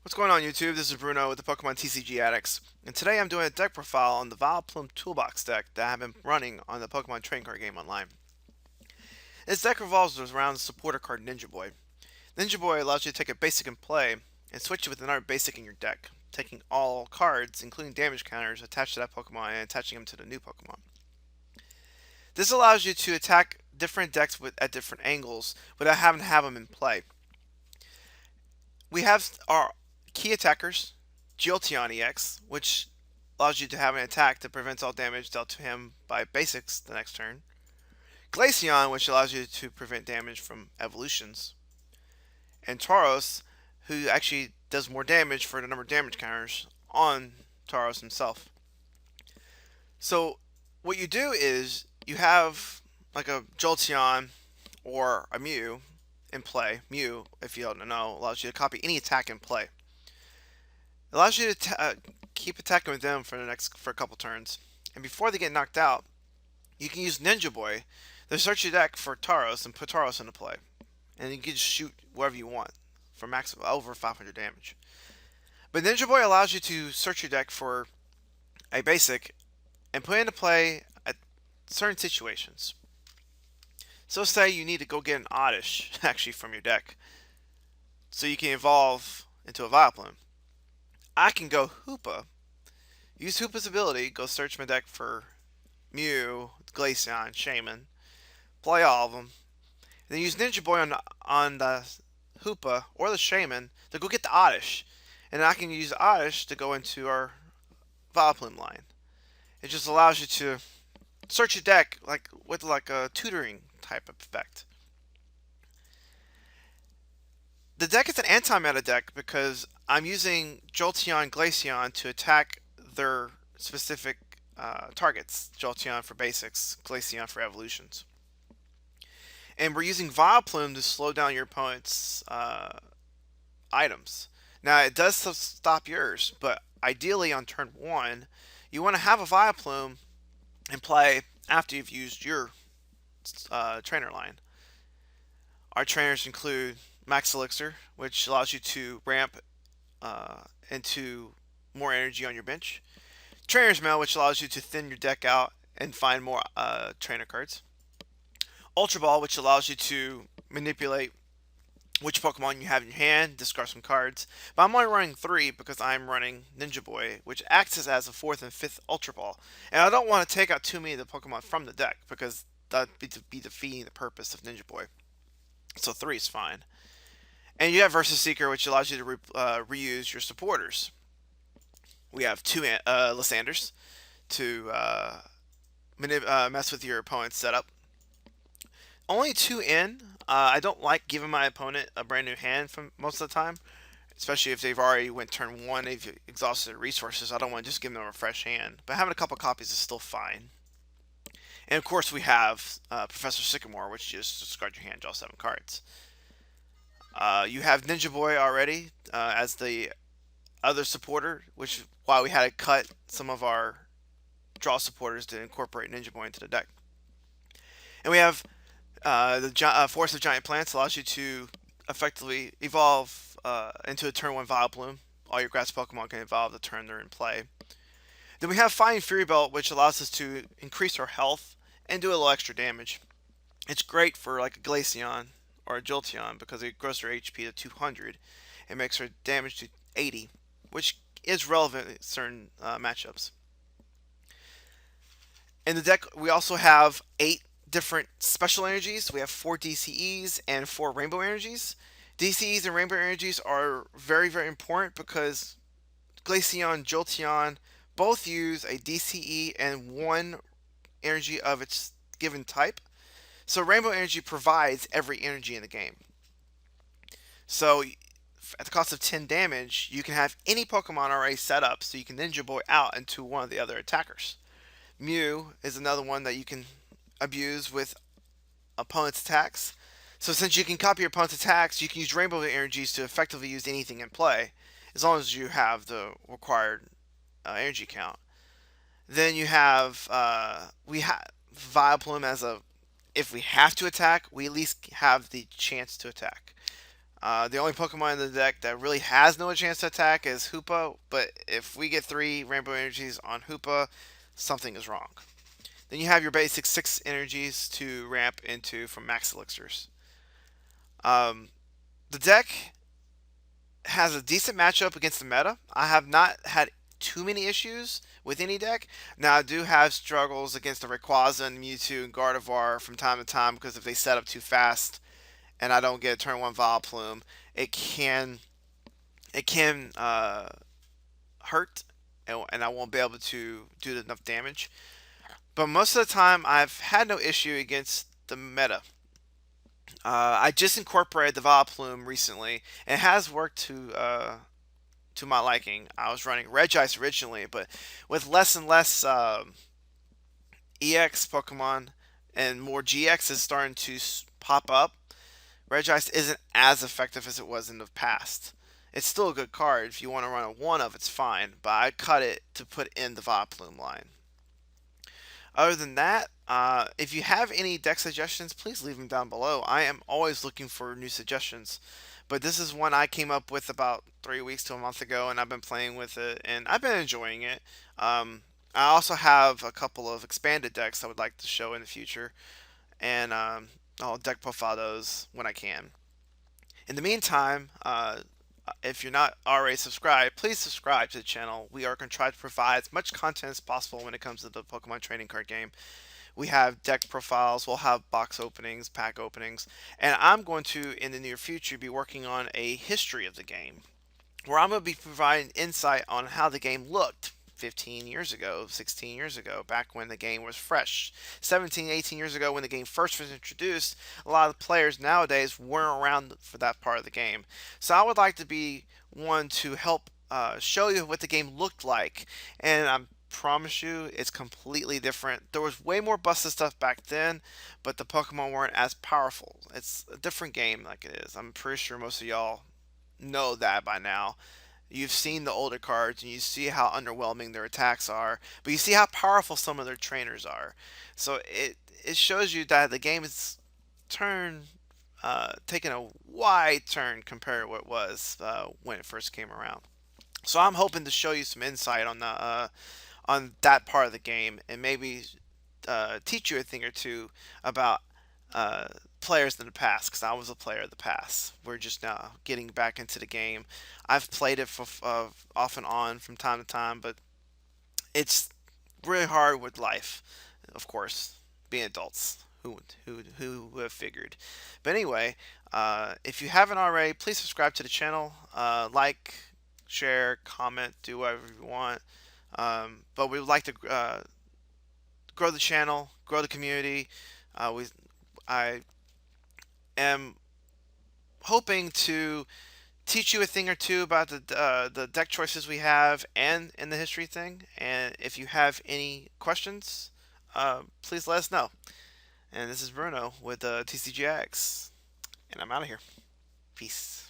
What's going on YouTube? This is Bruno with the Pokemon TCG Addicts, and today I'm doing a deck profile on the Vileplume Toolbox deck that I've been running on the Pokemon Trading Card Game online. This deck revolves around the supporter card Ninja Boy. Ninja Boy allows you to take a basic in play and switch it with another basic in your deck, taking all cards, including damage counters, attached to that Pokemon and attaching them to the new Pokemon. This allows you to attack different decks at different angles without having to have them in play. We have our key attackers, Jolteon EX, which allows you to have an attack that prevents all damage dealt to him by basics the next turn. Glaceon, which allows you to prevent damage from evolutions. And Tauros, who actually does more damage for the number of damage counters on Tauros himself. So what you do is you have like a Jolteon or a Mew in play. Mew, if you don't know, allows you to copy any attack in play. It allows you to keep attacking with them for a couple turns, and before they get knocked out, you can use Ninja Boy to search your deck for Tauros and put Tauros into play, and you can just shoot wherever you want for maximum over 500 damage. But Ninja Boy allows you to search your deck for a basic and put into play at certain situations. So say you need to go get an Oddish actually from your deck, so you can evolve into a Vileplume. I can go Hoopa, use Hoopa's ability, go search my deck for Mew, Glaceon, Shaman, play all of them, and then use Ninja Boy on the Hoopa or the Shaman to go get the Oddish, and I can use Oddish to go into our Vileplume line. It just allows you to search your deck with a tutoring type of effect. The deck is an anti-meta deck because I'm using Jolteon, Glaceon to attack their specific targets. Jolteon for basics, Glaceon for evolutions. And we're using Vileplume to slow down your opponent's items. Now, it does stop yours, but ideally on turn 1, you want to have a Vileplume in play after you've used your trainer line. Our trainers include Max Elixir, which allows you to ramp into more energy on your bench. Trainer's Mail, which allows you to thin your deck out and find more trainer cards. Ultra Ball, which allows you to manipulate which Pokemon you have in your hand, discard some cards. But I'm only running 3 because I'm running Ninja Boy, which acts as a 4th and 5th Ultra Ball. And I don't want to take out too many of the Pokemon from the deck because that'd be defeating the purpose of Ninja Boy. So 3 is fine. And you have Versus Seeker, which allows you to reuse your supporters. We have 2 Lysanders to mess with your opponent's setup. Only 2 in. I don't like giving my opponent a brand new hand from most of the time, especially if they've already went turn 1, they've exhausted their resources. I don't want to just give them a fresh hand. But having a couple copies is still fine. And of course we have Professor Sycamore, which just discard your hand, draw 7 cards. You have Ninja Boy already as the other supporter, which why we had to cut some of our draw supporters to incorporate Ninja Boy into the deck. And we have the Force of Giant Plants allows you to effectively evolve into a turn 1 Vileplume. All your grass Pokemon can evolve the turn they're in play. Then we have Flying Fury Belt, which allows us to increase our health and do a little extra damage. It's great for like a Glaceon or a Jolteon because it grows their HP to 200 and makes their damage to 80, which is relevant in certain matchups. In the deck, we also have 8 different special energies. We have 4 DCEs and 4 rainbow energies. DCEs and rainbow energies are very, very important because Glaceon, Jolteon both use a DCE and 1 energy of its given type. So rainbow energy provides every energy in the game. So at the cost of 10 damage, you can have any Pokemon already set up so you can Ninja Boy out into one of the other attackers. Mew is another one that you can abuse with opponent's attacks. So since you can copy your opponent's attacks, you can use rainbow energies to effectively use anything in play, as long as you have the required energy count. Then you have we have Vileplume as a, if we have to attack, we at least have the chance to attack. The only Pokemon in the deck that really has no chance to attack is Hoopa, but if we get 3 Rainbow Energies on Hoopa, something is wrong. Then you have your basic 6 energies to ramp into from Max Elixirs. Um, the deck has a decent matchup against the meta. I have not had too many issues with any deck. Now I do have struggles against the Rayquaza and Mewtwo and Gardevoir from time to time because if they set up too fast and I don't get a turn one Vileplume, it can hurt and I won't be able to do enough damage. But most of the time I've had no issue against the meta. I just incorporated the Vileplume recently, and it has worked to my liking. I was running Regice originally, but with less and less EX Pokemon and more GX is starting to pop up, Regice isn't as effective as it was in the past. It's still a good card. If you want to run a one of, it's fine, but I cut it to put in the Vileplume line. Other than that, if you have any deck suggestions, please leave them down below. I am always looking for new suggestions. But this is one I came up with about 3 weeks to a month ago, and I've been playing with it, and I've been enjoying it. I also have a couple of expanded decks I would like to show in the future, and I'll deck profile those when I can. In the meantime, if you're not already subscribed, please subscribe to the channel. We are going to try to provide as much content as possible when it comes to the Pokemon trading card game. We have deck profiles, we'll have box openings, pack openings, and I'm going to, in the near future, be working on a history of the game where I'm going to be providing insight on how the game looked 15 years ago, 16 years ago, back when the game was fresh. 17, 18 years ago when the game first was introduced, a lot of players nowadays weren't around for that part of the game. So I would like to be one to help show you what the game looked like. And I promise you, it's completely different. There was way more busted stuff back then, but the Pokemon weren't as powerful. It's a different game like it is. I'm pretty sure most of y'all know that by now. You've seen the older cards and you see how underwhelming their attacks are, but you see how powerful some of their trainers are. So it shows you that the game is turn taking a wide turn compared to what it was when it first came around. So I'm hoping to show you some insight on that part of the game and maybe teach you a thing or two about uh, players in the past because I was a player of the past. We're just now getting back into the game. I've played it for off and on from time to time, but it's really hard with life, of course, being adults. Who would have figured? But anyway, if you haven't already, please subscribe to the channel. Like, share, comment, do whatever you want. But we would like to grow the channel, grow the community. I am hoping to teach you a thing or two about the deck choices we have and in the history thing. And if you have any questions, please let us know. And this is Bruno with TCGX, and I'm out of here. Peace.